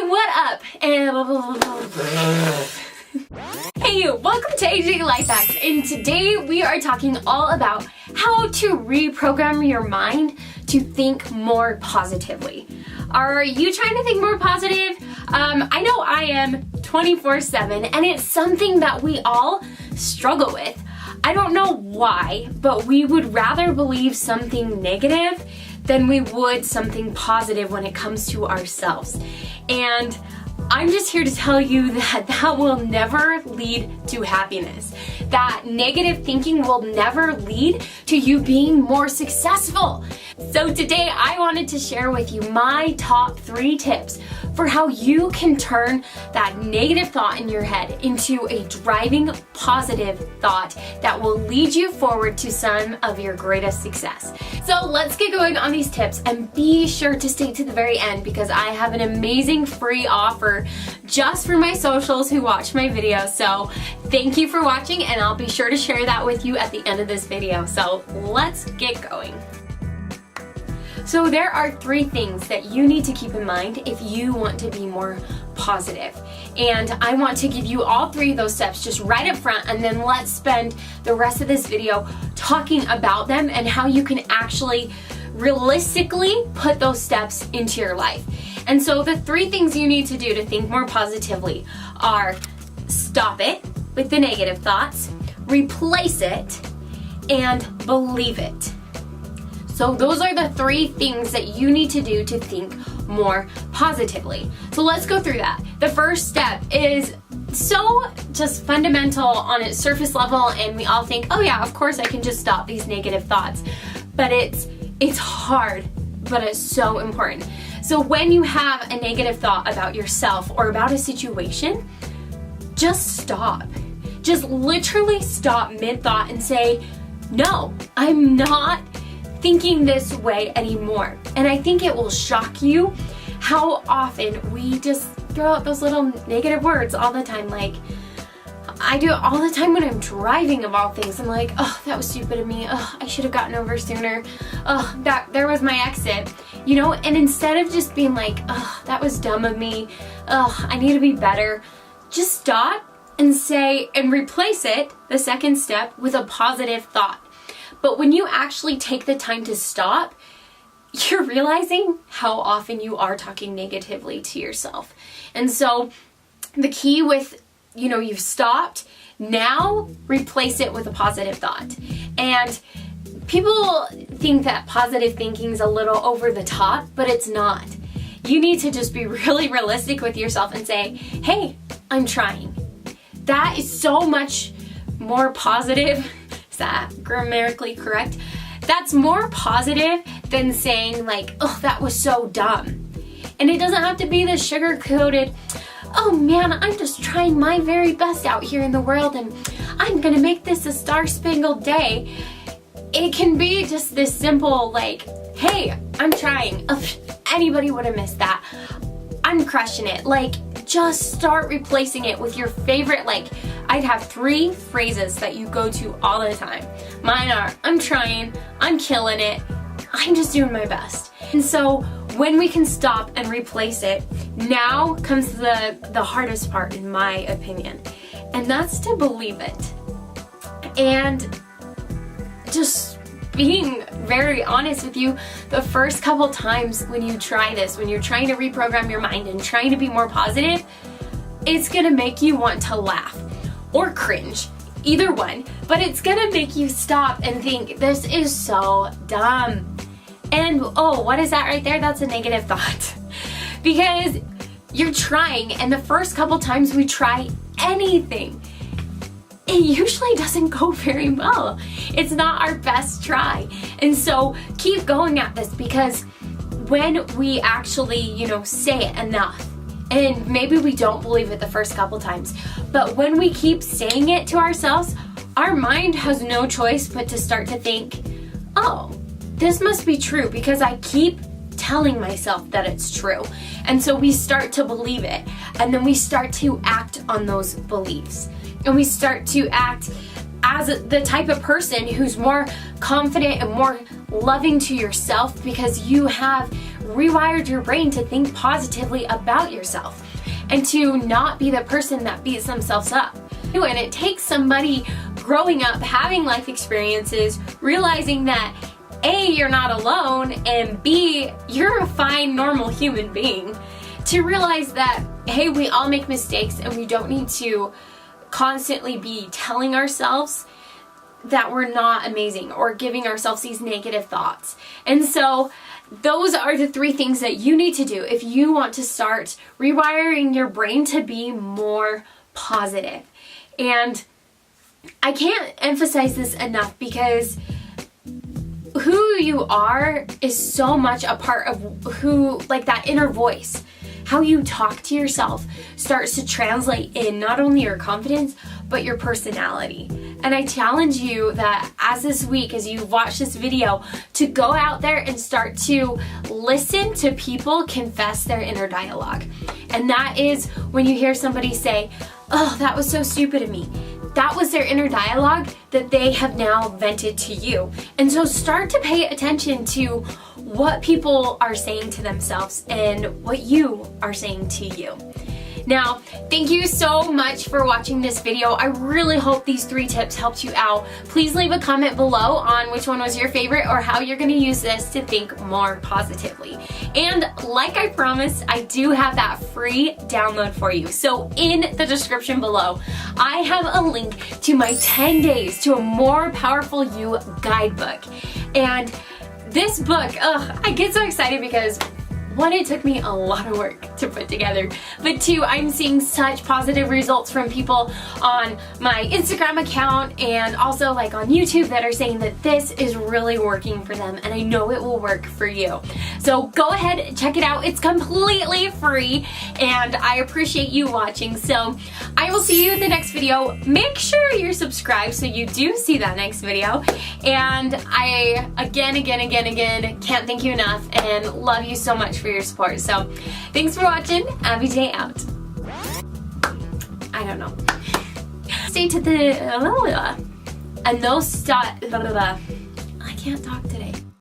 What up? Hey, welcome to AJ Life Hacks, and today we are talking all about how to reprogram your mind to think more positively. Are you trying to think more positive? I know I am 24/7, and it's something that we all struggle with. I don't know why, but we would rather believe something negative than we would something positive when it comes to ourselves. And I'm just here to tell you that that will never lead to happiness. That negative thinking will never lead to you being more successful. So today I wanted to share with you my top 3 tips for how you can turn that negative thought in your head into a driving positive thought that will lead you forward to some of your greatest success. So let's get going on these tips, and be sure to stay to the very end because I have an amazing free offer just for my socials who watch my video. So thank you for watching, and I'll be sure to share that with you at the end of this video. So let's get going. So there are 3 things that you need to keep in mind if you want to be more positive. And I want to give you all 3 of those steps just right up front, and then let's spend the rest of this video talking about them and how you can actually realistically put those steps into your life. And so the 3 things you need to do to think more positively are: stop it with the negative thoughts, replace it, and believe it. So those are the 3 things that you need to do to think more positively. So let's go through that. The first step is so just fundamental on its surface level, and we all think, oh yeah, of course I can just stop these negative thoughts. But it's hard, but it's so important. So when you have a negative thought about yourself or about a situation, just stop. Just literally stop mid-thought and say, no, I'm not thinking this way anymore. And I think it will shock you how often we just throw out those little negative words all the time. Like, I do it all the time when I'm driving, of all things. I'm like, oh, that was stupid of me. Oh, I should have gotten over sooner. Oh, there was my exit. You know, and instead of just being like, oh, that was dumb of me. Oh, I need to be better. Just stop and say, and replace it, the second step, with a positive thought. But when you actually take the time to stop, you're realizing how often you are talking negatively to yourself. And so the key with, you've stopped, now replace it with a positive thought. And people think that positive thinking is a little over the top, but it's not. You need to just be really realistic with yourself and say, hey, I'm trying. That is so much more positive. Is that grammatically correct? That's more positive than saying like, oh, that was so dumb. And it doesn't have to be this sugar-coated, oh man, I'm just trying my very best out here in the world and I'm gonna make this a star-spangled day. It can be just this simple like, hey, I'm trying. Anybody would have missed that. I'm crushing it. Like, just start replacing it with your favorite, like, I'd have 3 phrases that you go to all the time. Mine are, I'm trying, I'm killing it, I'm just doing my best. And so when we can stop and replace it, now comes the hardest part, in my opinion, and that's to believe it. And just being very honest with you, the first couple times when you try this, when you're trying to reprogram your mind and trying to be more positive, it's gonna make you want to laugh or cringe, either one, but it's gonna make you stop and think, this is so dumb. And oh, what is that right there? That's a negative thought. Because you're trying, and the first couple times we try anything, it usually doesn't go very well. It's not our best try. And so keep going at this, because when we actually, say it enough, and maybe we don't believe it the first couple times, but when we keep saying it to ourselves, our mind has no choice but to start to think, oh, this must be true because I keep telling myself that it's true. And so we start to believe it, and then we start to act on those beliefs. And we start to act as the type of person who's more confident and more loving to yourself because you have rewired your brain to think positively about yourself and to not be the person that beats themselves up. And it takes somebody growing up, having life experiences, realizing that A, you're not alone, and B, you're a fine, normal human being, to realize that, hey, we all make mistakes and we don't need to constantly be telling ourselves that we're not amazing or giving ourselves these negative thoughts. And so those are the 3 things that you need to do if you want to start rewiring your brain to be more positive. And I can't emphasize this enough, because who you are is so much a part of who, like that inner voice. How you talk to yourself starts to translate in not only your confidence, but your personality. And I challenge you that as this week, as you watch this video, to go out there and start to listen to people confess their inner dialogue. And that is when you hear somebody say, "Oh, that was so stupid of me." That was their inner dialogue that they have now vented to you. And so start to pay attention to what people are saying to themselves and what you are saying to you. Now, thank you so much for watching this video. I really hope these 3 tips helped you out. Please leave a comment below on which one was your favorite or how you're going to use this to think more positively. And like I promised, I do have that free download for you. So in the description below, I have a link to my 10 days to a more powerful you guidebook. And this book, I get so excited because 1, it took me a lot of work to put together, but 2, I'm seeing such positive results from people on my Instagram account and also like on YouTube that are saying that this is really working for them, and I know it will work for you. So go ahead and check it out. It's completely free, and I appreciate you watching. So I will see you in the next video. Make sure you're subscribed so you do see that next video. And I, again, can't thank you enough and love you so much for your support. So thanks for watching. Abbi J out. I don't know. Stay to the and those I can't talk today.